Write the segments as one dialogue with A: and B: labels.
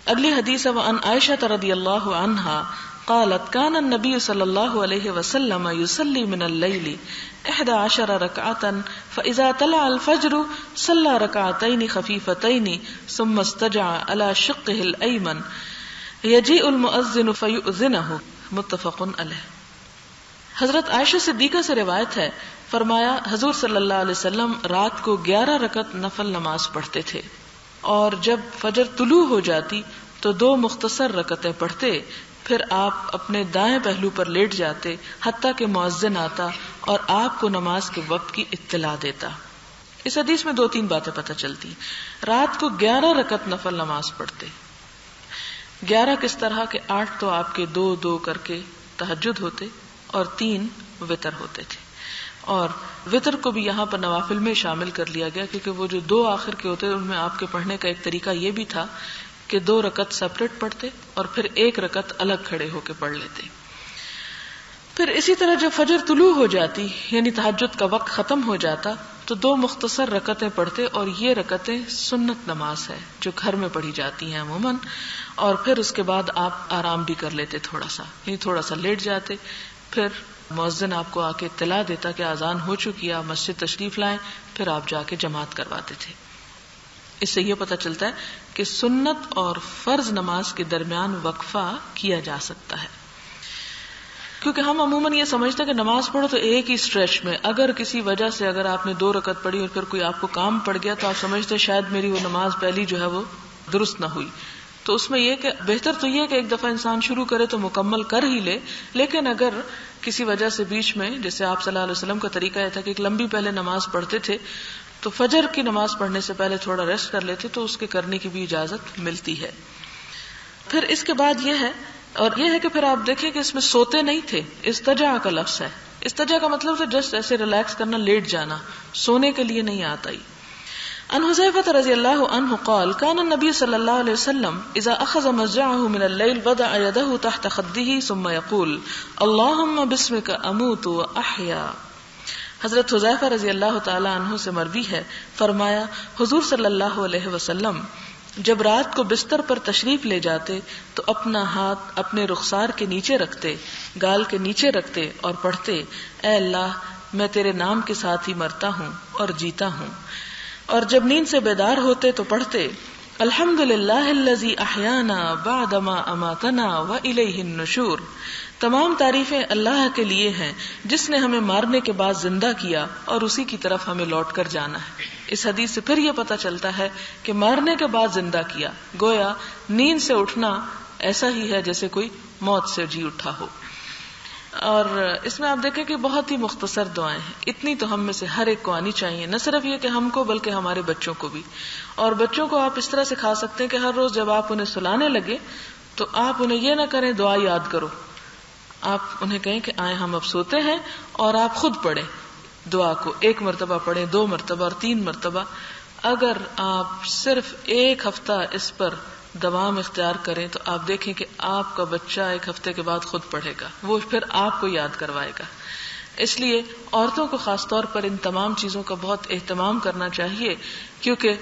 A: اگلی حدیث ہے وعن عائشہ رضی اللہ عنہا قالت كان النبي صلی اللہ علیہ وسلم يصلي من الليل 11 ركعة فإذا طلع الفجر صلى ركعتين خفيفتين ثم استجع على شقه الأيمن يجيء المؤذن فيؤذنه متفق علیہ. حضرت عائشہ صدیقہ سے روایت ہے، فرمایا حضور صلی اللہ علیہ وسلم رات کو 11 رکعت نفل نماز پڑھتے تھے، اور جب فجر طلوع ہو جاتی تو 2 مختصر رکعتیں پڑھتے، پھر آپ اپنے دائیں پہلو پر لیٹ جاتے حتیٰ کہ مؤذن آتا اور آپ کو نماز کے وقت کی اطلاع دیتا. اس حدیث میں 2-3 باتیں پتہ چلتی. رات کو 11 رکعت نفل نماز پڑھتے. 11 کس طرح کہ 8 تو آپ کے 2 کر کے تہجد ہوتے اور 3 وتر ہوتے تھے، اور وتر کو بھی یہاں پر نوافل میں شامل کر لیا گیا کیونکہ وہ جو 2 آخر کے ہوتے ان میں آپ کے پڑھنے کا ایک طریقہ یہ بھی تھا کہ 2 رکعت سیپریٹ پڑھتے اور پھر 1 رکعت الگ کھڑے ہو کے پڑھ لیتے. پھر اسی طرح جب فجر طلوع ہو جاتی یعنی تہجد کا وقت ختم ہو جاتا تو 2 مختصر رکعتیں پڑھتے، اور یہ رکعتیں سنت نماز ہے جو گھر میں پڑھی جاتی ہیں عموماً. اور پھر اس کے بعد آپ آرام بھی کر لیتے، تھوڑا سا لیٹ جاتے، پھر مؤذن آپ کو آ کے اطلاع دیتا کہ اذان ہو چکی ہے، آپ مسجد تشریف لائیں، پھر آپ جا کے جماعت کرواتے تھے. اس سے یہ پتہ چلتا ہے کہ سنت اور فرض نماز کے درمیان وقفہ کیا جا سکتا ہے، کیونکہ ہم عموماً یہ سمجھتے ہیں کہ نماز پڑھو تو ایک ہی اسٹریچ میں، اگر کسی وجہ سے اگر آپ نے 2 رکعت پڑھی اور پھر کوئی آپ کو کام پڑ گیا تو آپ سمجھتے ہیں شاید میری وہ نماز پہلی جو ہے وہ درست نہ ہوئی. تو اس میں یہ کہ بہتر تو یہ کہ ایک دفعہ انسان شروع کرے تو مکمل کر ہی لے، لیکن اگر کسی وجہ سے بیچ میں، جیسے آپ صلی اللہ علیہ وسلم کا طریقہ یہ تھا کہ ایک لمبی پہلے نماز پڑھتے تھے تو فجر کی نماز پڑھنے سے پہلے تھوڑا ریسٹ کر لیتے تو اس کے کرنے کی بھی اجازت ملتی ہے. پھر اس کے بعد یہ ہے، اور یہ ہے کہ پھر آپ دیکھیں کہ اس میں سوتے نہیں تھے. استجاع کا لفظ ہے، استجاع کا مطلب ہے جسٹ ایسے ریلیکس کرنا، لیٹ جانا، سونے کے لیے نہیں آتا ہی. عن حذیفہ رضی اللہ عنہ قال كان النبي صلی اللہ علیہ وسلم اذا اخذ مضجعه من الليل وضع يده تحت خده ثم يقول اللهم باسمك اموت واحيا. حضرت حذیفہ رضی اللہ تعالی عنہ سے مروی ہے، فرمایا حضور صلی اللہ علیہ وسلم جب رات کو بستر پر تشریف لے جاتے تو اپنا ہاتھ اپنے رخسار کے نیچے رکھتے، گال کے نیچے رکھتے اور پڑھتے اے اللہ میں تیرے نام کے ساتھ ہی مرتا ہوں اور جیتا ہوں. اور جب نیند سے بیدار ہوتے تو پڑھتے الحمدللہ الذی احیانا بعدما اماتنا والیہ النشور. تمام تعریفیں اللہ کے لیے ہیں جس نے ہمیں مارنے کے بعد زندہ کیا اور اسی کی طرف ہمیں لوٹ کر جانا ہے. اس حدیث سے پھر یہ پتہ چلتا ہے کہ مارنے کے بعد زندہ کیا، گویا نیند سے اٹھنا ایسا ہی ہے جیسے کوئی موت سے جی اٹھا ہو. اور اس میں آپ دیکھیں کہ بہت ہی مختصر دعائیں ہیں، اتنی تو ہم میں سے ہر ایک کو آنی چاہیے، نہ صرف یہ کہ ہم کو بلکہ ہمارے بچوں کو بھی. اور بچوں کو آپ اس طرح سکھا سکتے ہیں کہ ہر روز جب آپ انہیں سلانے لگے تو آپ انہیں یہ نہ کریں دعا یاد کرو، آپ انہیں کہیں کہ آئیں ہم اب سوتے ہیں، اور آپ خود پڑھیں دعا کو، 1 مرتبہ پڑھیں، 2 مرتبہ اور 3 مرتبہ. اگر آپ صرف 1 ہفتہ اس پر دوام اختیار کریں تو آپ دیکھیں کہ آپ کا بچہ 1 ہفتے کے بعد خود پڑھے گا، وہ پھر آپ کو یاد کروائے گا. اس لیے عورتوں کو خاص طور پر ان تمام چیزوں کا بہت اہتمام کرنا چاہیے، کیونکہ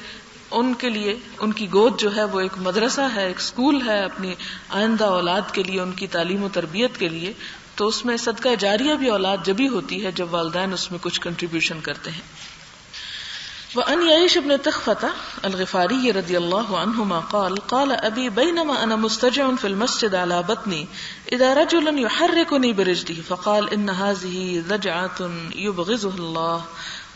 A: ان کے لیے ان کی گود جو ہے وہ ایک مدرسہ ہے، ایک اسکول ہے اپنی آئندہ اولاد کے لیے، ان کی تعلیم و تربیت کے لیے. تو اس میں صدقہ جاریہ بھی اولاد جبھی ہوتی ہے جب والدین اس میں کچھ کنٹریبیوشن کرتے ہیں. وعن يعيش بن تخفة الغفاري رضي الله عنهما قال قال أبي بينما أنا مستجع في المسجد على بطني إذا رجل يحركني برجله فقال إن هذه ضجعة يبغضها الله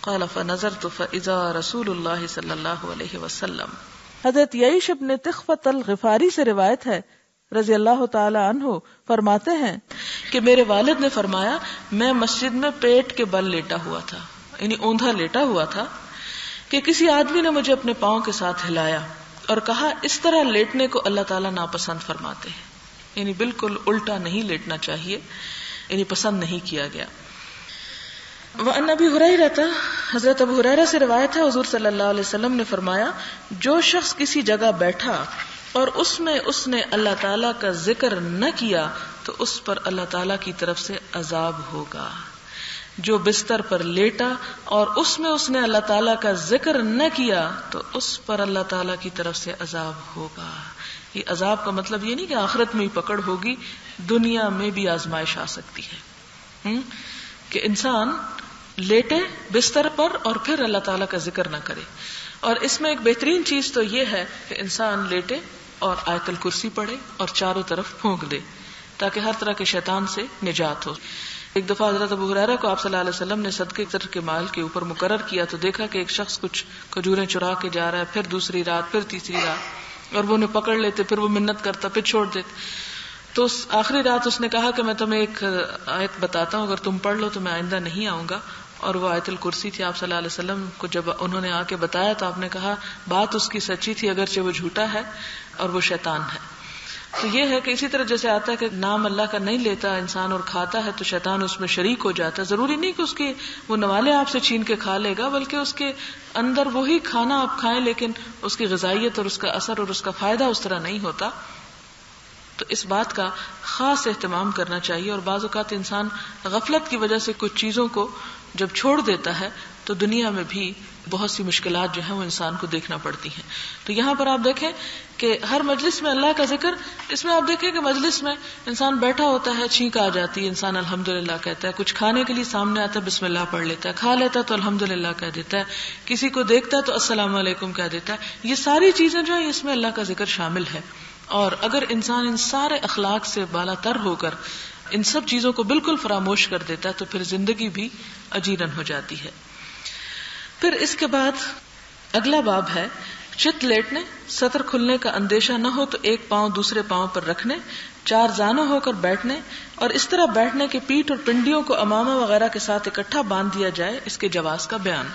A: قال فنظرت فإذا رسول الله صلى الله عليه وسلم. حضرت یعیش ابن تخفة الغفاری سے روایت ہے رضی اللہ تعالی عنہ، فرماتے ہیں کہ میرے والد نے فرمایا میں مسجد میں پیٹ کے بل لیٹا ہوا تھا، یعنی اوندھا لیٹا ہوا تھا، کہ کسی آدمی نے مجھے اپنے پاؤں کے ساتھ ہلایا اور کہا اس طرح لیٹنے کو اللہ تعالیٰ ناپسند فرماتے ہیں، یعنی بالکل الٹا نہیں لیٹنا چاہیے، یعنی پسند نہیں کیا گیا. وعن ابی ہریرہ، حضرت ابو ہریرہ سے روایت ہے حضور صلی اللہ علیہ وسلم نے فرمایا جو شخص کسی جگہ بیٹھا اور اس میں اس نے اللہ تعالیٰ کا ذکر نہ کیا تو اس پر اللہ تعالیٰ کی طرف سے عذاب ہوگا. جو بستر پر لیٹا اور اس میں اس نے اللہ تعالیٰ کا ذکر نہ کیا تو اس پر اللہ تعالیٰ کی طرف سے عذاب ہوگا. یہ عذاب کا مطلب یہ نہیں کہ آخرت میں ہی پکڑ ہوگی، دنیا میں بھی آزمائش آ سکتی ہے کہ انسان لیٹے بستر پر اور پھر اللہ تعالیٰ کا ذکر نہ کرے. اور اس میں ایک بہترین چیز تو یہ ہے کہ انسان لیٹے اور آیت الکرسی پڑھے اور چاروں طرف پھونک دے تاکہ ہر طرح کے شیطان سے نجات ہو. ایک دفعہ حضرت ابو ہریرہ کو آپ صلی اللہ علیہ وسلم نے صدقے کے مال کے اوپر مقرر کیا تو دیکھا کہ ایک شخص کچھ کھجوریں چرا کے جا رہا ہے، پھر دوسری رات، پھر تیسری رات، اور وہ انہیں پکڑ لیتے، پھر وہ منت کرتا، پھر چھوڑ دیتے. تو آخری رات اس نے کہا کہ میں تمہیں ایک آیت بتاتا ہوں، اگر تم پڑھ لو تو میں آئندہ نہیں آؤں گا. اور وہ آیت الکرسی تھی. آپ صلی اللہ علیہ وسلم کو جب انہوں نے آ کے بتایا تو آپ نے کہا بات اس کی سچی تھی اگرچہ وہ جھوٹا ہے اور وہ شیطان ہے. تو یہ ہے کہ اسی طرح جیسے آتا ہے کہ نام اللہ کا نہیں لیتا انسان اور کھاتا ہے تو شیطان اس میں شریک ہو جاتا ہے. ضروری نہیں کہ اس کے وہ نوالے آپ سے چھین کے کھا لے گا، بلکہ اس کے اندر وہی کھانا آپ کھائیں لیکن اس کی غذائیت اور اس کا اثر اور اس کا فائدہ اس طرح نہیں ہوتا. تو اس بات کا خاص اہتمام کرنا چاہیے. اور بعض اوقات انسان غفلت کی وجہ سے کچھ چیزوں کو جب چھوڑ دیتا ہے تو دنیا میں بھی بہت سی مشکلات جو ہیں وہ انسان کو دیکھنا پڑتی ہیں. تو یہاں پر آپ دیکھیں کہ ہر مجلس میں اللہ کا ذکر، اس میں آپ دیکھیں کہ مجلس میں انسان بیٹھا ہوتا ہے، چھینک آ جاتی ہے، انسان الحمدللہ کہتا ہے، کچھ کھانے کے لیے سامنے آتا ہے بسم اللہ پڑھ لیتا ہے، کھا لیتا ہے تو الحمدللہ کہہ دیتا ہے، کسی کو دیکھتا ہے تو السلام علیکم کہہ دیتا ہے. یہ ساری چیزیں جو ہیں اس میں اللہ کا ذکر شامل ہے. اور اگر انسان ان سارے اخلاق سے بالا تر ہو کر ان سب چیزوں کو بالکل فراموش کر دیتا ہے تو پھر زندگی بھی اجیرن ہو جاتی ہے. پھر اس کے بعد اگلا باب ہے چت لیٹنے، سطر کھلنے کا اندیشہ نہ ہو تو ایک پاؤں دوسرے پاؤں پر رکھنے، چار زانوں ہو کر بیٹھنے، اور اس طرح بیٹھنے کے پیٹھ اور پنڈیوں کو امامہ وغیرہ کے ساتھ اکٹھا باندھ دیا جائے، اس کے جواز کا بیان.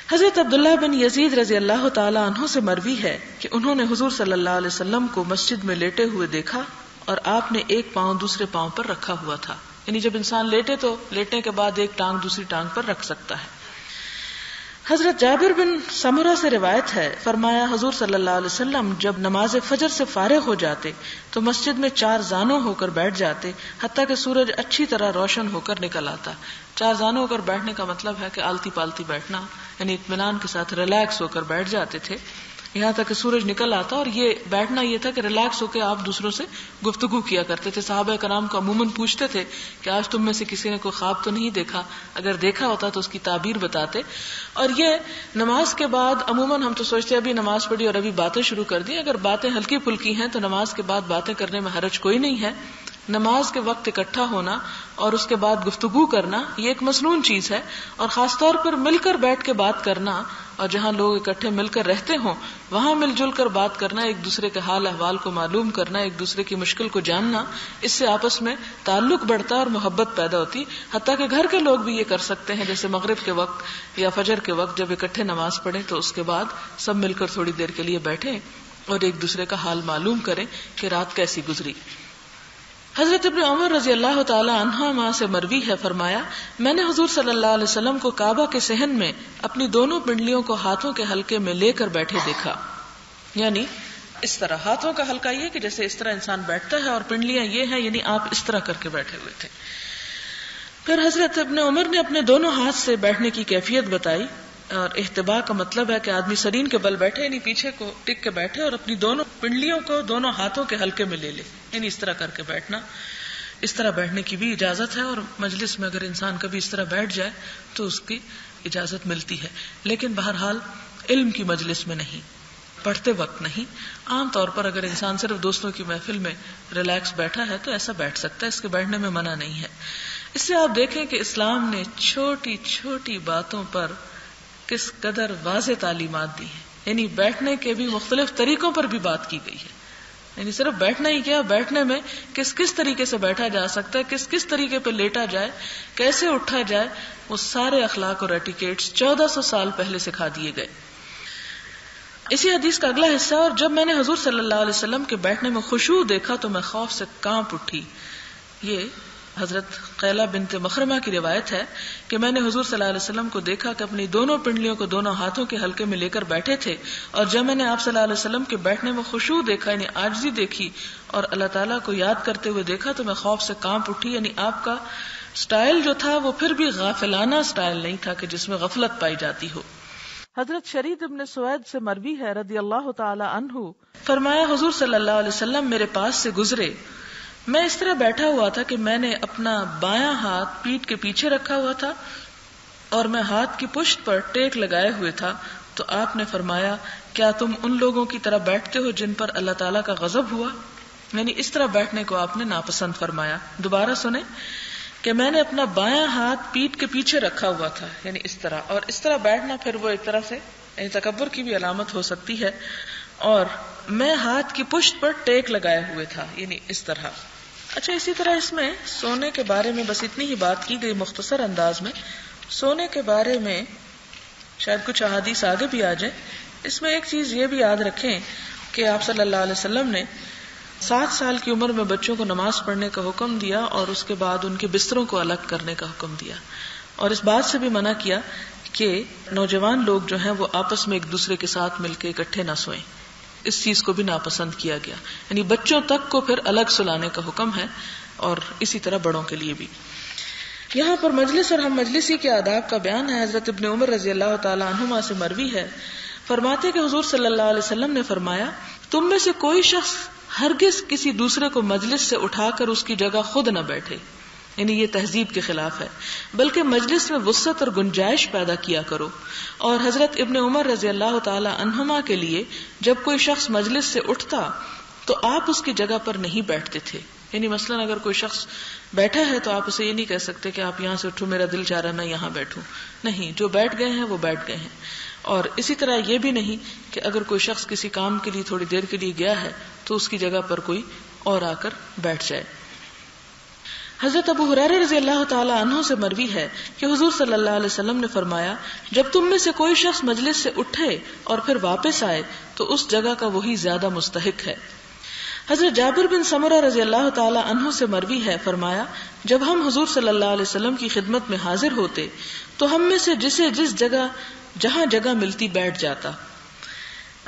A: حضرت عبداللہ بن یزید رضی اللہ تعالی عنہ سے مروی ہے کہ انہوں نے حضور صلی اللہ علیہ وسلم کو مسجد میں لیٹے ہوئے دیکھا اور آپ نے ایک پاؤں دوسرے پاؤں پر رکھا ہوا تھا. یعنی جب انسان لیٹے تو لیٹنے کے بعد ایک ٹانگ دوسری ٹانگ پر رکھ سکتا ہے. حضرت جابر بن سمرہ سے روایت ہے، فرمایا حضور صلی اللہ علیہ وسلم جب نماز فجر سے فارغ ہو جاتے تو مسجد میں چار زانوں ہو کر بیٹھ جاتے حتیٰ کہ سورج اچھی طرح روشن ہو کر نکل آتا. چار زانوں ہو کر بیٹھنے کا مطلب ہے کہ آلتی پالتی بیٹھنا، یعنی اطمینان کے ساتھ ریلیکس ہو کر بیٹھ جاتے تھے یہاں تک کہ سورج نکل آتا. اور یہ بیٹھنا یہ تھا کہ ریلیکس ہو کے آپ دوسروں سے گفتگو کیا کرتے تھے. صحابہ کرام کو عموماً پوچھتے تھے کہ آج تم میں سے کسی نے کوئی خواب تو نہیں دیکھا، اگر دیکھا ہوتا تو اس کی تعبیر بتاتے. اور یہ نماز کے بعد عموماً ہم تو سوچتے ابھی نماز پڑھی اور ابھی باتیں شروع کر دی. اگر باتیں ہلکی پھلکی ہیں تو نماز کے بعد باتیں کرنے میں حرج کوئی نہیں ہے. نماز کے وقت اکٹھا ہونا اور اس کے بعد گفتگو کرنا یہ ایک مسنون چیز ہے، اور خاص طور پر مل کر بیٹھ کے بات کرنا، اور جہاں لوگ اکٹھے مل کر رہتے ہوں وہاں مل جل کر بات کرنا، ایک دوسرے کے حال احوال کو معلوم کرنا، ایک دوسرے کی مشکل کو جاننا، اس سے آپس میں تعلق بڑھتا ہے اور محبت پیدا ہوتی. حتیٰ کہ گھر کے لوگ بھی یہ کر سکتے ہیں، جیسے مغرب کے وقت یا فجر کے وقت جب اکٹھے نماز پڑھیں تو اس کے بعد سب مل کر تھوڑی دیر کے لیے بیٹھیں اور ایک دوسرے کا حال معلوم کریں کہ رات کیسی گزری. حضرت ابن عمر رضی اللہ تعالی عنہما سے مروی ہے، فرمایا میں نے حضور صلی اللہ علیہ وسلم کو کعبہ کے صحن میں اپنی دونوں پنڈلیوں کو ہاتھوں کے حلقے میں لے کر بیٹھے دیکھا. یعنی اس طرح ہاتھوں کا حلقہ یہ کہ جیسے اس طرح انسان بیٹھتا ہے، اور پنڈلیاں یہ ہیں یعنی آپ اس طرح کر کے بیٹھے ہوئے تھے. پھر حضرت ابن عمر نے اپنے دونوں ہاتھ سے بیٹھنے کی کیفیت بتائی. اور احتبا کا مطلب ہے کہ آدمی سرین کے بل بیٹھے، یعنی پیچھے کو ٹک کے بیٹھے اور اپنی دونوں پنڈلیوں کو دونوں ہاتھوں کے حلقے میں لے لے، یعنی اس طرح کر کے بیٹھنا. اس طرح بیٹھنے کی بھی اجازت ہے، اور مجلس میں اگر انسان کبھی اس طرح بیٹھ جائے تو اس کی اجازت ملتی ہے، لیکن بہرحال علم کی مجلس میں نہیں، پڑھتے وقت نہیں. عام طور پر اگر انسان صرف دوستوں کی محفل میں ریلیکس بیٹھا ہے تو ایسا بیٹھ سکتا ہے، اس کے بیٹھنے میں منع نہیں ہے. اس سے آپ دیکھیں کہ اسلام نے چھوٹی چھوٹی باتوں پر کس قدر واضح تعلیمات دی ہیں. یعنی بیٹھنے کے بھی مختلف طریقوں پر بھی بات کی گئی ہے. یعنی صرف بیٹھنا ہی کیا، بیٹھنے میں کس کس طریقے سے بیٹھا جا سکتا ہے، کس کس طریقے پہ لیٹا جائے، کیسے اٹھا جائے، وہ سارے اخلاق اور ایٹیکیٹس 1400 سال پہلے سکھا دیے گئے. اسی حدیث کا اگلا حصہ، اور جب میں نے حضور صلی اللہ علیہ وسلم کے بیٹھنے میں خشوع دیکھا تو میں خوف سے کانپ اٹھی. یہ حضرت قیلہ بنت مخرمہ کی روایت ہے کہ میں نے حضور صلی اللہ علیہ وسلم کو دیکھا کہ اپنی دونوں پنڈلیوں کو دونوں ہاتھوں کے حلقے میں لے کر بیٹھے تھے، اور جب میں نے آپ صلی اللہ علیہ وسلم کے بیٹھنے میں خشوع دیکھا، یعنی عاجزی دیکھی، اور اللہ تعالیٰ کو یاد کرتے ہوئے دیکھا تو میں خوف سے کانپ اٹھی. یعنی آپ کا سٹائل جو تھا وہ پھر بھی غافلانہ سٹائل نہیں تھا کہ جس میں غفلت پائی جاتی ہو. حضرت شرید ابن سوید سے مروی ہے رضی اللہ تعالی عنہ، فرمایا حضور صلی اللہ علیہ وسلم میرے پاس سے گزرے، میں اس طرح بیٹھا ہوا تھا کہ میں نے اپنا بایاں ہاتھ پیٹھ کے پیچھے رکھا ہوا تھا اور میں ہاتھ کی پشت پر ٹیک لگائے ہوئے تھا، تو آپ نے فرمایا کیا تم ان لوگوں کی طرح بیٹھتے ہو جن پر اللہ تعالیٰ کا غضب ہوا؟ یعنی اس طرح بیٹھنے کو آپ نے ناپسند فرمایا۔ دوبارہ سنیں کہ میں نے اپنا بایاں ہاتھ پیٹھ کے پیچھے رکھا ہوا تھا، یعنی اس طرح، اور اس طرح بیٹھنا پھر وہ ایک طرح سے یعنی تکبر کی بھی علامت ہو سکتی ہے، اور میں ہاتھ کی پشت پر ٹیک لگائے ہوئے تھا، یعنی اس طرح۔ اچھا، اسی طرح اس میں سونے کے بارے میں بس اتنی ہی بات کی گئی مختصر انداز میں۔ سونے کے بارے میں شاید کچھ احادیث آگے بھی آ جائیں۔ اس میں ایک چیز یہ بھی یاد رکھیں کہ آپ صلی اللہ علیہ وسلم نے 7 سال کی عمر میں بچوں کو نماز پڑھنے کا حکم دیا اور اس کے بعد ان کے بستروں کو الگ کرنے کا حکم دیا، اور اس بات سے بھی منع کیا کہ نوجوان لوگ جو ہیں وہ آپس میں ایک دوسرے کے ساتھ مل کے اکٹھے نہ سوئیں۔ اس چیز کو بھی ناپسند کیا گیا، یعنی بچوں تک کو پھر الگ سلانے کا حکم ہے، اور اسی طرح بڑوں کے لیے بھی۔ یہاں پر مجلس اور ہم مجلسی کے آداب کا بیان ہے۔ حضرت ابن عمر رضی اللہ تعالی عنہما سے مروی ہے، فرماتے کہ حضور صلی اللہ علیہ وسلم نے فرمایا تم میں سے کوئی شخص ہرگز کسی دوسرے کو مجلس سے اٹھا کر اس کی جگہ خود نہ بیٹھے، یعنی یہ تہذیب کے خلاف ہے، بلکہ مجلس میں وسعت اور گنجائش پیدا کیا کرو۔ اور حضرت ابن عمر رضی اللہ تعالی عنہما کے لیے جب کوئی شخص مجلس سے اٹھتا تو آپ اس کی جگہ پر نہیں بیٹھتے تھے، یعنی مثلا اگر کوئی شخص بیٹھا ہے تو آپ اسے یہ نہیں کہہ سکتے کہ آپ یہاں سے اٹھو، میرا دل چاہ رہا ہے میں یہاں بیٹھوں، نہیں، جو بیٹھ گئے ہیں وہ بیٹھ گئے ہیں۔ اور اسی طرح یہ بھی نہیں کہ اگر کوئی شخص کسی کام کے لیے تھوڑی دیر کے لیے گیا ہے تو اس کی جگہ پر کوئی اور آ کر بیٹھ جائے۔ حضرت ابو ہریرہ رضی اللہ تعالی عنہ سے مروی ہے کہ حضور صلی اللہ علیہ وسلم نے فرمایا جب تم میں سے کوئی شخص مجلس سے اٹھے اور پھر واپس آئے تو اس جگہ کا وہی زیادہ مستحق ہے۔ حضرت جابر بن سمرہ رضی اللہ تعالی عنہ سے مروی ہے، فرمایا جب ہم حضور صلی اللہ علیہ وسلم کی خدمت میں حاضر ہوتے تو ہم میں سے جسے جس جگہ جہاں جگہ ملتی بیٹھ جاتا،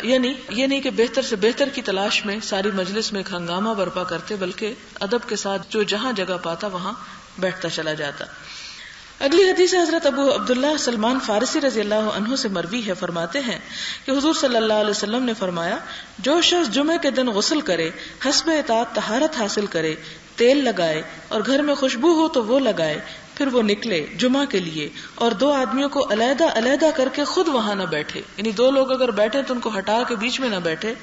A: یعنی یہ نہیں کہ بہتر سے بہتر کی تلاش میں ساری مجلس میں ایک ہنگامہ برپا کرتے، بلکہ ادب کے ساتھ جو جہاں جگہ پاتا وہاں بیٹھتا چلا جاتا۔ اگلی حدیث حضرت ابو عبداللہ سلمان فارسی رضی اللہ عنہ سے مروی ہے، فرماتے ہیں کہ حضور صلی اللہ علیہ وسلم نے فرمایا جو شخص جمعے کے دن غسل کرے، حسب اطاعت طہارت حاصل کرے، تیل لگائے اور گھر میں خوشبو ہو تو وہ لگائے، پھر وہ نکلے جمعہ کے لیے اور 2 آدمیوں کو علیحدہ علیحدہ کر کے خود وہاں نہ بیٹھے، یعنی 2 لوگ اگر بیٹھے تو ان کو ہٹا کے بیچ میں نہ بیٹھے،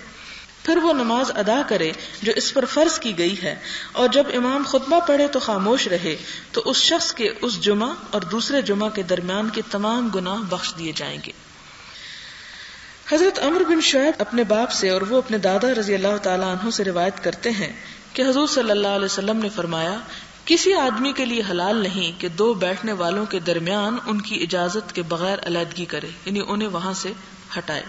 A: پھر وہ نماز ادا کرے جو اس پر فرض کی گئی ہے، اور جب امام خطبہ پڑھے تو خاموش رہے، تو اس شخص کے اس جمعہ اور دوسرے جمعہ کے درمیان کے تمام گناہ بخش دیے جائیں گے۔ حضرت عمرو بن شعیب اپنے باپ سے اور وہ اپنے دادا رضی اللہ تعالی عنہ سے روایت کرتے ہیں کہ حضور صلی اللہ علیہ وسلم نے فرمایا کسی آدمی کے لیے حلال نہیں کہ 2 بیٹھنے والوں کے درمیان ان کی اجازت کے بغیر علیحدگی کرے، یعنی انہیں وہاں سے ہٹائے۔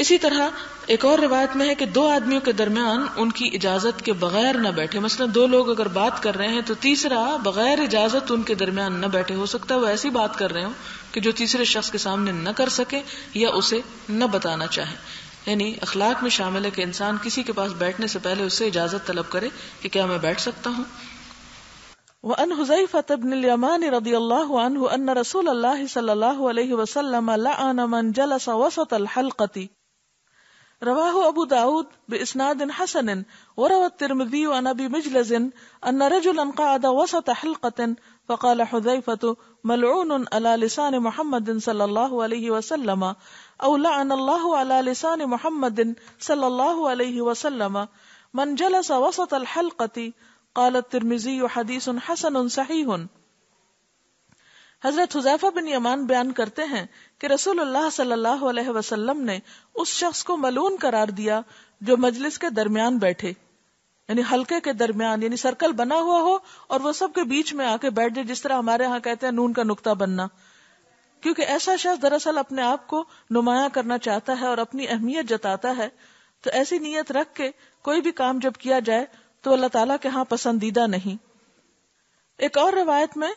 A: اسی طرح ایک اور روایت میں ہے کہ 2 آدمیوں کے درمیان ان کی اجازت کے بغیر نہ بیٹھے، مثلا 2 لوگ اگر بات کر رہے ہیں تو تیسرا بغیر اجازت ان کے درمیان نہ بیٹھے، ہو سکتا ہے وہ ایسی بات کر رہے ہوں کہ جو تیسرے شخص کے سامنے نہ کر سکے یا اسے نہ بتانا چاہے، یعنی اخلاق میں شامل ہے کہ انسان کسی کے پاس بیٹھنے سے پہلے اس سے اجازت طلب کرے کہ کیا میں بیٹھ سکتا ہوں۔ وعن حذیفہ بن الیمان رضی اللہ عنہ ان رسول اللہ صلی اللہ علیہ وسلم لعن من جلس وسط الحلقة، رواہ ابو داود باسناد حسن، وروى الترمذی عن ابی مجلز ان رجلا قعد وسط حلقة فقال حذیفہ ملعون على لسان محمد صلی اللہ علیہ وسلم او لعن اللہ على لسان محمد صلی اللہ علیہ وسلم من جلس وسط الحلقة، قال الترمذی حدیث حسن صحیح۔ حضرت حذیفہ بن یمان بیان کرتے ہیں کہ رسول اللہ صلی اللہ علیہ وسلم نے اس شخص کو ملعون قرار دیا جو مجلس کے درمیان بیٹھے، یعنی حلقے کے درمیان، یعنی سرکل بنا ہوا ہو اور وہ سب کے بیچ میں آ کے بیٹھ جائے، جس طرح ہمارے ہاں کہتے ہیں نون کا نقطہ بننا، کیونکہ ایسا شخص دراصل اپنے آپ کو نمایاں کرنا چاہتا ہے اور اپنی اہمیت جتاتا ہے، تو ایسی نیت رکھ کے کوئی بھی کام جب کیا جائے تو اللہ تعالیٰ کے ہاں پسندیدہ نہیں۔ ایک اور روایت میں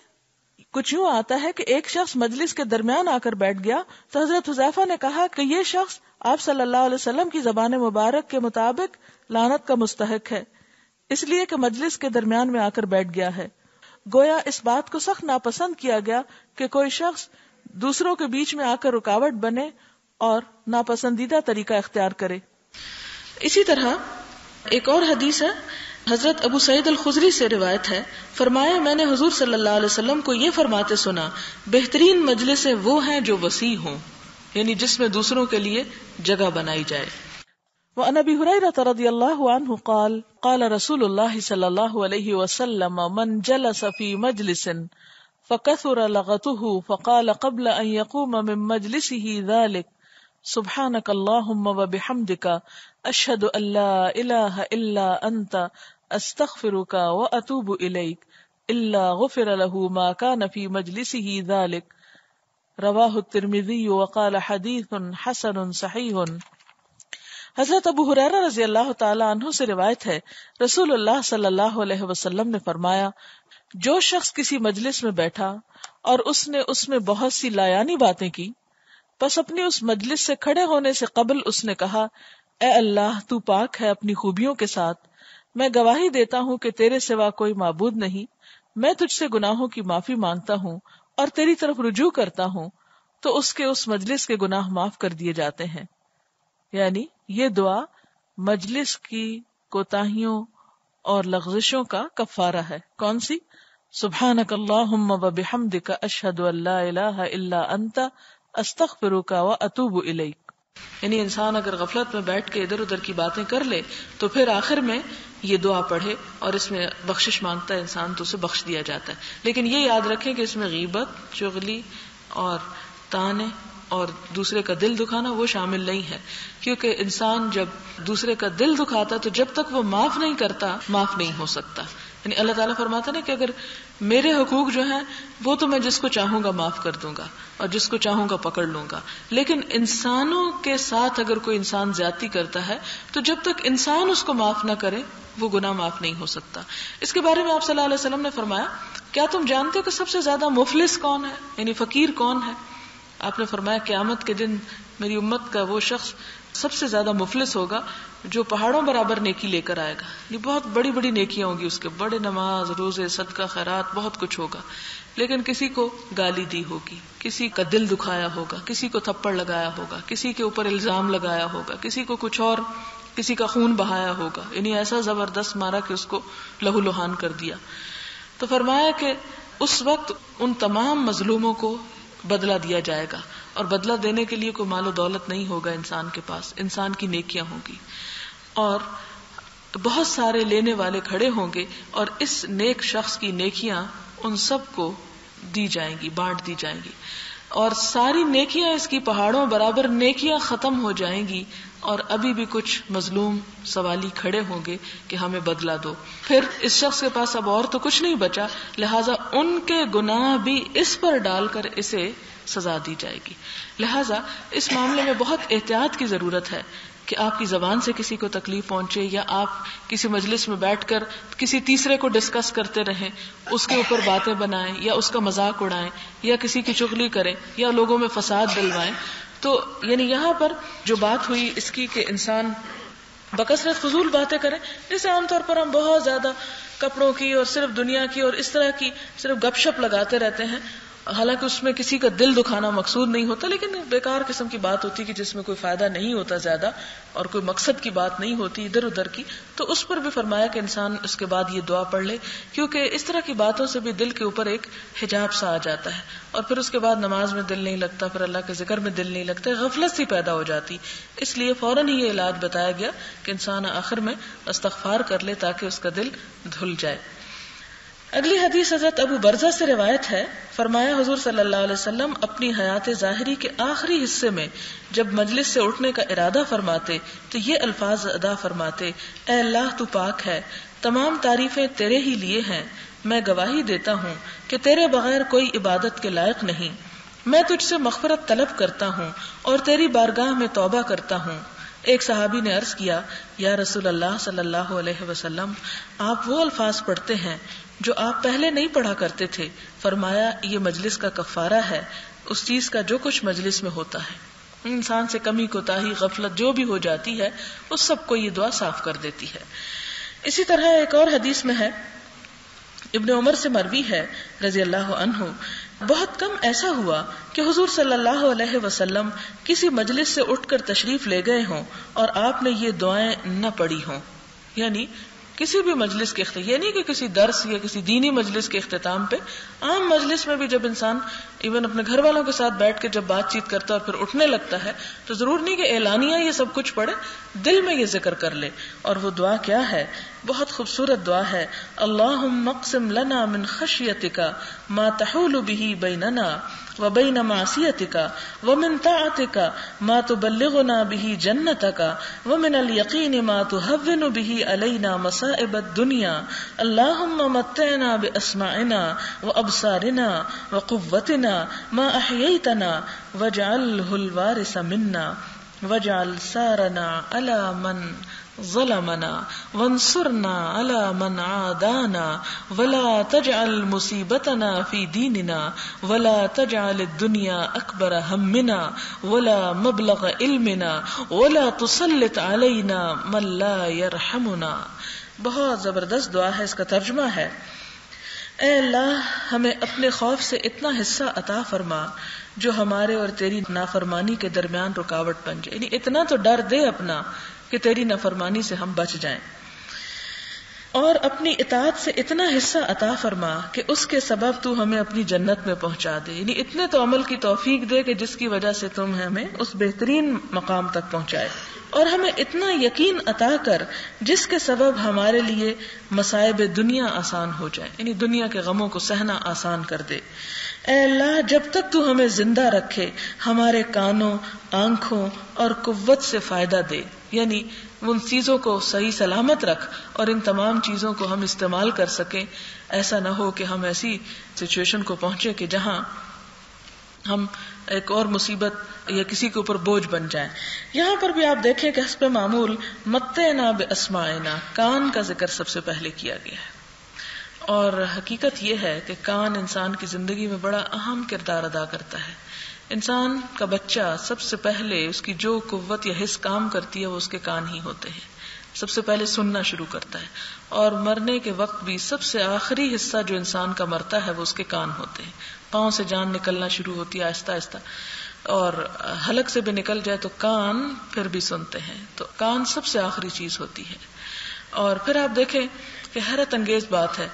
A: کچھ یوں آتا ہے کہ ایک شخص مجلس کے درمیان آ کر بیٹھ گیا تو حضرت حذیفہ نے کہا کہ یہ شخص آپ صلی اللہ علیہ وسلم کی زبان مبارک کے مطابق لعنت کا مستحق ہے، اس لیے کہ مجلس کے درمیان میں آ کر بیٹھ گیا ہے۔ گویا اس بات کو سخت ناپسند کیا گیا کہ کوئی شخص دوسروں کے بیچ میں آ کر رکاوٹ بنے اور ناپسندیدہ طریقہ اختیار کرے. اسی طرح ایک اور حدیث ہے، حضرت ابو سعید الخدری سے روایت ہے، فرمایا میں نے حضور صلی اللہ علیہ وسلم کو یہ فرماتے سنا، بہترین مجلسیں وہ ہیں جو وسیع ہوں، یعنی جس میں دوسروں کے لیے جگہ بنائی جائے. وعن ابی ہریرہ رضی اللہ عنہ قال قال رسول اللہ صلی اللہ علیہ وسلم من جلس فی مجلس فکثر لغته فقال قبل ان يقوم من مجلسه ذلك سبحانك اللهم وبحمدك اشهد ان لا اله الا انت استغفرك واتوب اليك الا غفر له ما كان في مجلسه ذلك رواہ الترمذی وقال حدیث حسن صحیح. حضرت ابو ہریرہ رضی اللہ تعالی عنہ سے روایت ہے، رسول اللہ صلی اللہ علیہ وسلم نے فرمایا، جو شخص کسی مجلس میں بیٹھا اور اس میں بہت سی لایانی باتیں کی، پس اپنی اس مجلس سے کھڑے ہونے سے قبل اس نے کہا، اے اللہ تو پاک ہے اپنی خوبیوں کے ساتھ، میں گواہی دیتا ہوں کہ تیرے سوا کوئی معبود نہیں، میں تجھ سے گناہوں کی معافی مانگتا ہوں اور تیری طرف رجوع کرتا ہوں، تو اس کے اس مجلس کے گناہ معاف کر دیے جاتے ہیں. یعنی یہ دعا مجلس کی کوتاہیوں اور لغزشوں کا کفارہ ہے. کون سی؟ سبحانک اللہم وبحمدک اشہد ان لا الہ الا انت استغفرک واتوب الیک. یعنی انسان اگر غفلت میں بیٹھ کے ادھر ادھر کی باتیں کر لے تو پھر آخر میں یہ دعا پڑھے اور اس میں بخشش مانگتا ہے انسان تو اسے بخش دیا جاتا ہے. لیکن یہ یاد رکھیں کہ اس میں غیبت، چغلی اور طعنے اور دوسرے کا دل دکھانا وہ شامل نہیں ہے، کیونکہ انسان جب دوسرے کا دل دکھاتا تو جب تک وہ معاف نہیں کرتا معاف نہیں ہو سکتا. یعنی اللہ تعالیٰ فرماتا نا کہ اگر میرے حقوق جو ہیں وہ تو میں جس کو چاہوں گا معاف کر دوں گا اور جس کو چاہوں گا پکڑ لوں گا، لیکن انسانوں کے ساتھ اگر کوئی انسان زیادتی کرتا ہے تو جب تک انسان اس کو معاف نہ کرے وہ گناہ معاف نہیں ہو سکتا. اس کے بارے میں آپ صلی اللہ علیہ وسلم نے فرمایا، کیا تم جانتے ہو کہ سب سے زیادہ مفلس کون ہے، یعنی فقیر کون ہے؟ آپ نے فرمایا قیامت کے دن میری امت کا وہ شخص سب سے زیادہ مفلس ہوگا جو پہاڑوں برابر نیکی لے کر آئے گا. یہ بہت بڑی بڑی نیکیاں ہوں گی اس کے، بڑے نماز، روزے، صدقہ، خیرات، بہت کچھ ہوگا، لیکن کسی کو گالی دی ہوگی، کسی کا دل دکھایا ہوگا، کسی کو تھپڑ لگایا ہوگا، کسی کے اوپر الزام لگایا ہوگا، کسی کو کچھ اور، کسی کا خون بہایا ہوگا، یعنی ایسا زبردست مارا کہ اس کو لہو لہان کر دیا. تو فرمایا کہ اس وقت ان تمام مظلوموں کو بدلہ دیا جائے گا، اور بدلہ دینے کے لیے کوئی مال و دولت نہیں ہوگا انسان کے پاس، انسان کی نیکیاں ہوں گی، اور بہت سارے لینے والے کھڑے ہوں گے، اور اس نیک شخص کی نیکیاں ان سب کو دی جائیں گی، بانٹ دی جائیں گی، اور ساری نیکیاں اس کی پہاڑوں برابر نیکیاں ختم ہو جائیں گی، اور ابھی بھی کچھ مظلوم سوالی کھڑے ہوں گے کہ ہمیں بدلہ دو. پھر اس شخص کے پاس اب اور تو کچھ نہیں بچا، لہٰذا ان کے گناہ بھی اس پر ڈال کر اسے سزا دی جائے گی. لہٰذا اس معاملے میں بہت احتیاط کی ضرورت ہے کہ آپ کی زبان سے کسی کو تکلیف پہنچے، یا آپ کسی مجلس میں بیٹھ کر کسی تیسرے کو ڈسکس کرتے رہیں، اس کے اوپر باتیں بنائیں، یا اس کا مذاق اڑائیں، یا کسی کی چغلی کریں، یا لوگوں میں فساد ڈلوائیں. تو یعنی یہاں پر جو بات ہوئی اس کی کہ انسان بکثرت فضول باتیں کریں، جیسے عام طور پر ہم بہت زیادہ کپڑوں کی اور صرف دنیا کی اور اس طرح کی صرف گپ شپ لگاتے رہتے ہیں، حالانکہ اس میں کسی کا دل دکھانا مقصود نہیں ہوتا، لیکن بیکار قسم کی بات ہوتی کہ جس میں کوئی فائدہ نہیں ہوتا زیادہ اور کوئی مقصد کی بات نہیں ہوتی ادھر ادھر کی. تو اس پر بھی فرمایا کہ انسان اس کے بعد یہ دعا پڑھ لے، کیونکہ اس طرح کی باتوں سے بھی دل کے اوپر ایک حجاب سا آ جاتا ہے، اور پھر اس کے بعد نماز میں دل نہیں لگتا، پھر اللہ کے ذکر میں دل نہیں لگتا، غفلت سی پیدا ہو جاتی. اس لیے فوراً ہی یہ علاج بتایا گیا کہ انسان آخر میں استغفار کر لے تاکہ اس کا دل دھل جائے. اگلی حدیث حضرت ابو برزہ سے روایت ہے، فرمایا حضور صلی اللہ علیہ وسلم اپنی حیات ظاہری کے آخری حصے میں جب مجلس سے اٹھنے کا ارادہ فرماتے تو یہ الفاظ ادا فرماتے، اے اللہ تو پاک ہے، تمام تعریفیں تیرے ہی لیے ہیں، میں گواہی دیتا ہوں کہ تیرے بغیر کوئی عبادت کے لائق نہیں، میں تجھ سے مغفرت طلب کرتا ہوں اور تیری بارگاہ میں توبہ کرتا ہوں. ایک صحابی نے عرض کیا، یا رسول اللہ صلی اللہ علیہ وسلم، آپ وہ الفاظ پڑھتے ہیں جو آپ پہلے نہیں پڑھا کرتے تھے. فرمایا، یہ مجلس کا کفارہ ہے اس چیز کا جو کچھ مجلس میں ہوتا ہے. انسان سے کمی کوتاہی غفلت جو بھی ہو جاتی ہے اس سب کو یہ دعا صاف کر دیتی ہے. اسی طرح ایک اور حدیث میں ہے، ابن عمر سے مروی ہے رضی اللہ عنہ، بہت کم ایسا ہوا کہ حضور صلی اللہ علیہ وسلم کسی مجلس سے اٹھ کر تشریف لے گئے ہوں اور آپ نے یہ دعائیں نہ پڑھی ہوں. یعنی کسی بھی مجلس کے یہ نہیں کہ کسی درس یا کسی دینی مجلس کے اختتام پہ، عام مجلس میں بھی جب انسان ایون اپنے گھر والوں کے ساتھ بیٹھ کے جب بات چیت کرتا ہے اور پھر اٹھنے لگتا ہے تو ضرور نہیں کہ اعلانیہ یہ سب کچھ پڑھے، دل میں یہ ذکر کر لے. اور وہ دعا کیا ہے؟ بہت خوبصورت دعا ہے. اللہم اقسم لنا من خشیتک ما تحول به بیننا وبین معصیتک ومن طاعتک ما تبلغنا به جنتک ومن الیقین ما تهون به علینا مصائب الدنیا اللہم متعنا باسماعنا وابصارنا وقوتنا ما احییتنا واجعلہ الوارث منا واجعل ثارنا علی من ظلمنا وانصرنا على من عادانا ولا تجعل مصیبتنا فی دیننا ولا تجعل الدنیا اکبر ہمنا ولا مبلغ علمنا ولا تسلط علینا من لا یرحمنا. بہت زبردست دعا ہے. اس کا ترجمہ ہے، اے اللہ ہمیں اپنے خوف سے اتنا حصہ عطا فرما جو ہمارے اور تیری نافرمانی کے درمیان رکاوٹ بن جائے. یعنی اتنا تو ڈر دے اپنا کہ تیری نافرمانی سے ہم بچ جائیں، اور اپنی اطاعت سے اتنا حصہ عطا فرما کہ اس کے سبب تو ہمیں اپنی جنت میں پہنچا دے. یعنی اتنے تو عمل کی توفیق دے کہ جس کی وجہ سے تم ہمیں اس بہترین مقام تک پہنچائے، اور ہمیں اتنا یقین عطا کر جس کے سبب ہمارے لیے مصائب دنیا آسان ہو جائے، یعنی دنیا کے غموں کو سہنا آسان کر دے. اے اللہ جب تک تو ہمیں زندہ رکھے ہمارے کانوں، آنکھوں اور قوت سے فائدہ دے. یعنی ان چیزوں کو صحیح سلامت رکھ اور ان تمام چیزوں کو ہم استعمال کر سکیں. ایسا نہ ہو کہ ہم ایسی سچویشن کو پہنچے کہ جہاں ہم ایک اور مصیبت یا کسی کے اوپر بوجھ بن جائیں. یہاں پر بھی آپ دیکھیں کہ حسب معمول متعنا باسماعنا، کان کا ذکر سب سے پہلے کیا گیا ہے. اور حقیقت یہ ہے کہ کان انسان کی زندگی میں بڑا اہم کردار ادا کرتا ہے. انسان کا بچہ سب سے پہلے اس کی جو قوت یا حس کام کرتی ہے وہ اس کے کان ہی ہوتے ہیں. سب سے پہلے سننا شروع کرتا ہے، اور مرنے کے وقت بھی سب سے آخری حصہ جو انسان کا مرتا ہے وہ اس کے کان ہوتے ہیں. پاؤں سے جان نکلنا شروع ہوتی ہے آہستہ آہستہ، اور حلق سے بھی نکل جائے تو کان پھر بھی سنتے ہیں. تو کان سب سے آخری چیز ہوتی ہے. اور پھر آپ دیکھیں کہ حیرت انگیز بات ہے،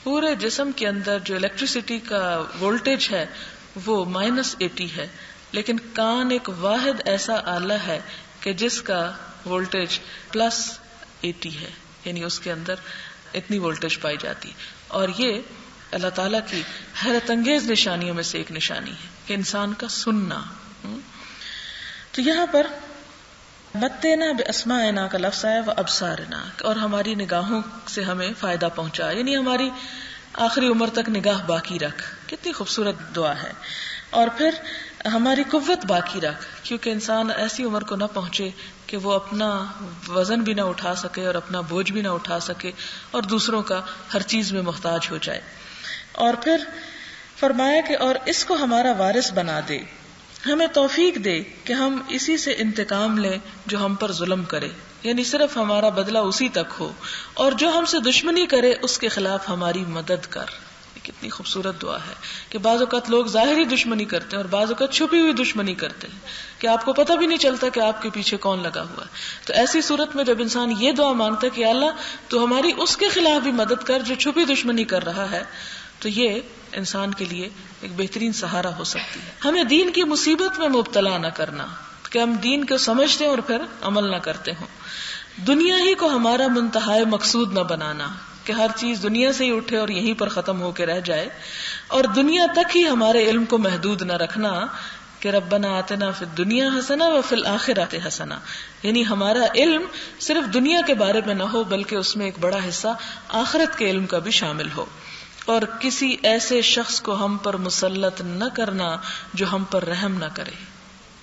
A: پورے جسم کے اندر جو الیکٹریسٹی کا وولٹیج ہے وہ -80 ہے، لیکن کان ایک واحد ایسا آلہ ہے کہ جس کا وولٹیج +80 ہے، یعنی اس کے اندر اتنی وولٹیج پائی جاتی. اور یہ اللہ تعالیٰ کی حیرت انگیز نشانیوں میں سے ایک نشانی ہے کہ انسان کا سننا. تو یہاں پر متعنا باسماعنا کا لفظ ہے وابصارنا، اور ہماری نگاہوں سے ہمیں فائدہ پہنچا، یعنی ہماری آخری عمر تک نگاہ باقی رکھ. کتنی خوبصورت دعا ہے. اور پھر ہماری قوت باقی رکھ، کیونکہ انسان ایسی عمر کو نہ پہنچے کہ وہ اپنا وزن بھی نہ اٹھا سکے اور اپنا بوجھ بھی نہ اٹھا سکے اور دوسروں کا ہر چیز میں محتاج ہو جائے. اور پھر فرمایا کہ اور اس کو ہمارا وارث بنا دے، ہمیں توفیق دے کہ ہم اسی سے انتقام لیں جو ہم پر ظلم کرے، یعنی صرف ہمارا بدلہ اسی تک ہو، اور جو ہم سے دشمنی کرے اس کے خلاف ہماری مدد کر. کتنی خوبصورت دعا ہے کہ بعض اوقات لوگ ظاہری دشمنی کرتے ہیں اور بعض اوقات چھپی ہوئی دشمنی کرتے ہیں کہ آپ کو پتہ بھی نہیں چلتا کہ آپ کے پیچھے کون لگا ہوا ہے. تو ایسی صورت میں جب انسان یہ دعا مانگتا ہے کہ اللہ تو ہماری اس کے خلاف بھی مدد کر جو چھپی دشمنی کر رہا ہے، تو یہ انسان کے لیے ایک بہترین سہارا ہو سکتی ہے. ہمیں دین کی مصیبت میں مبتلا نہ کرنا کہ ہم دین کو سمجھتے ہیں اور پھر عمل نہ کرتے ہوں. دنیا ہی کو ہمارا منتہا مقصود نہ بنانا کہ ہر چیز دنیا سے ہی اٹھے اور یہیں پر ختم ہو کے رہ جائے، اور دنیا تک ہی ہمارے علم کو محدود نہ رکھنا کہ ربنا آتنا فی الدنیا حسنہ وفی الآخرۃ حسنہ، یعنی ہمارا علم صرف دنیا کے بارے میں نہ ہو بلکہ اس میں ایک بڑا حصہ آخرت کے علم کا بھی شامل ہو. اور کسی ایسے شخص کو ہم پر مسلط نہ کرنا جو ہم پر رحم نہ کرے.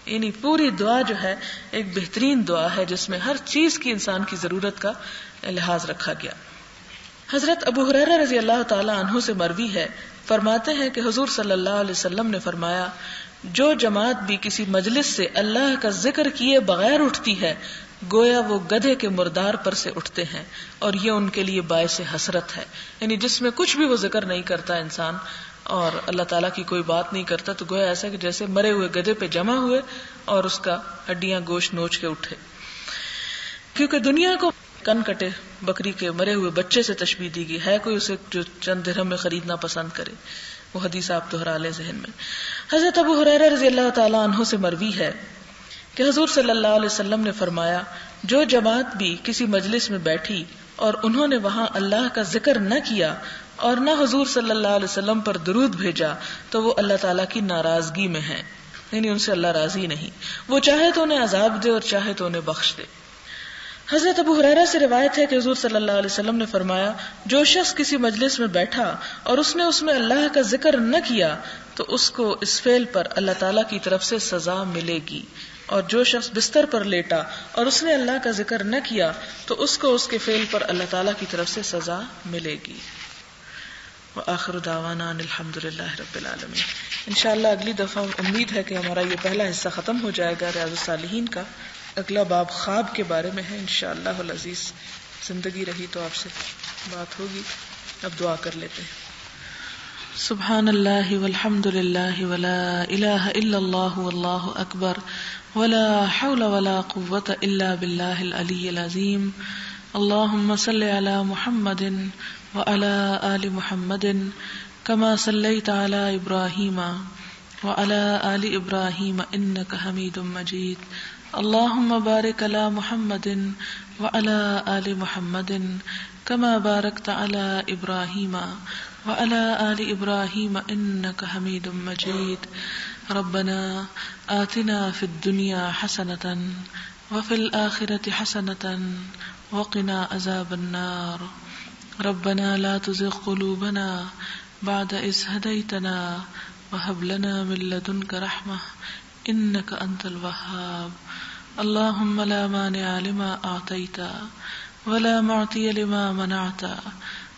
A: یعنی پوری دعا جو ہے ایک بہترین دعا ہے جس میں ہر چیز کی انسان کی ضرورت کا لحاظ رکھا گیا. حضرت ابو ہریرہ رضی اللہ تعالی عنہ سے مروی ہے، فرماتے ہیں کہ حضور صلی اللہ علیہ وسلم نے فرمایا، جو جماعت بھی کسی مجلس سے اللہ کا ذکر کیے بغیر اٹھتی ہے گویا وہ گدھے کے مردار پر سے اٹھتے ہیں اور یہ ان کے لیے باعث حسرت ہے. یعنی جس میں کچھ بھی وہ ذکر نہیں کرتا انسان اور اللہ تعالیٰ کی کوئی بات نہیں کرتا تو گویا ایسا کہ جیسے مرے ہوئے گدھے پہ جمع ہوئے اور اس کا ہڈیاں گوشت نوچ کے اٹھے. کیونکہ دنیا کو کن کٹے بکری کے مرے ہوئے بچے سے تشبیہ دی گئی ہے. کوئی اسے جو چند درہم میں خریدنا پسند کرے. وہ حدیث آپ دہرا لیں ذہن میں. حضرت ابو ہریرہ رضی اللہ تعالیٰ عنہ سے مروی ہے کہ حضور صلی اللہ علیہ وسلم نے فرمایا جو جماعت بھی کسی مجلس میں بیٹھی اور انہوں نے وہاں اللہ کا ذکر نہ کیا اور نہ حضور صلی اللہ علیہ وسلم پر درود بھیجا تو وہ اللہ تعالیٰ کی ناراضگی میں ہیں. یعنی ان سے اللہ راضی نہیں. وہ چاہے تو انہیں عذاب دے اور چاہے تو انہیں بخش دے. حضرت ابو ہریرہ سے روایت ہے کہ حضور صلی اللہ علیہ وسلم نے فرمایا جو شخص کسی مجلس میں بیٹھا اور اس نے اس میں اللہ کا ذکر نہ کیا تو اس کو اس فعل پر اللہ تعالیٰ کی طرف سے سزا ملے گی، اور جو شخص بستر پر لیٹا اور اس نے اللہ کا ذکر نہ کیا تو اس کو اس کے فعل پر اللہ تعالیٰ کی طرف سے سزا ملے گی. وآخر دعوانا ان الحمدللہ رب العالمین. انشاءاللہ اگلی دفعہ امید ہے کہ ہمارا یہ پہلا حصہ ختم ہو جائے گا ریاض الصالحین کا. اگلا باب خواب کے بارے میں ہے. انشاءاللہ العزیز زندگی رہی تو آپ سے بات ہوگی. اب دعا کر لیتے ہیں. سبحان اللہ والحمد للہ ولا الہ الا اللہ واللہ اکبر ولا حول ولا قوة الا باللہ العلی العظیم. اللہم صل علی محمد وعلى آل محمد كما صلیت علی ابراہیم وعلى آل ابراہیم انک حمید مجید. اللہم بارک علی محمد وعلى آل محمد كما بارکت علی ابراہیم وعلى آل ابراہیم انک حمید مجید. ربنا آتنا فی الدنیا حسنة وفی الآخرة حسنة وقنا عذاب النار. ربنا لا تزغ قلوبنا بعد إذ هديتنا وهب لنا من لدنك رحمة إنك أنت الوهاب. اللهم لا مانع لما أعطيت ولا معطي لما منعت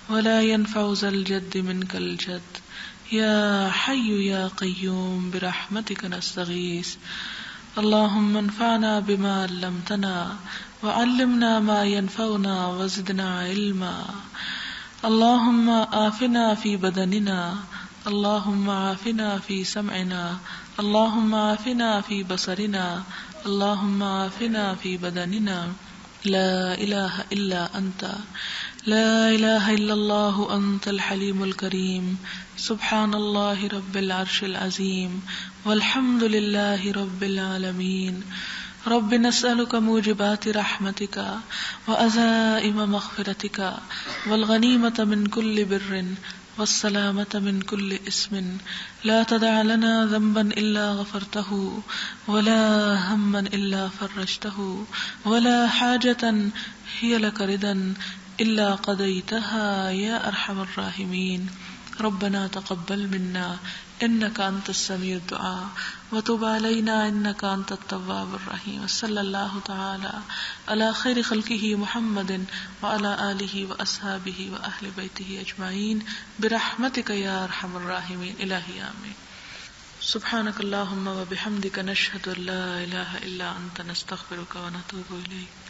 A: ولا ينفع ذا الجد منك الجد. يا حي يا قيوم برحمتك نستغيث. اللهم انفعنا بما علمتنا وعلمنا ما ينفعنا وزدنا علما. اللهم عافنا في بدننا اللهم عافنا في سمعنا اللهم عافنا في بصرنا اللهم عافنا في بدننا. لا إله إلا أنت لا إله إلا الله أنت الحليم الكريم. سبحان الله رب العرش العظيم والحمد لله رب العالمين. رب نسألك موجبات رحمتك وعزائم مغفرتك والغنيمة من كل بر والسلامة من كل اسم. لا تدع لنا ذنبا إلا غفرته ولا هما إلا فرجته ولا حاجة هي لك رضا إلا قضيتها يا أرحم الراحمين. ربنا تقبل منا إنك أنت السميع الدعاء وتب علينا إنك أنت التواب الرحيم. صلى الله تعالى على خير خلقه محمد وعلى آله وأصحابه وأهل بيته أجمعين برحمتك يا أرحم الراحمين. إلهي آمين. سبحانك اللهم وبحمدك نشهد أن لا إله إلا أنت نستغفرك ونتوب إليك.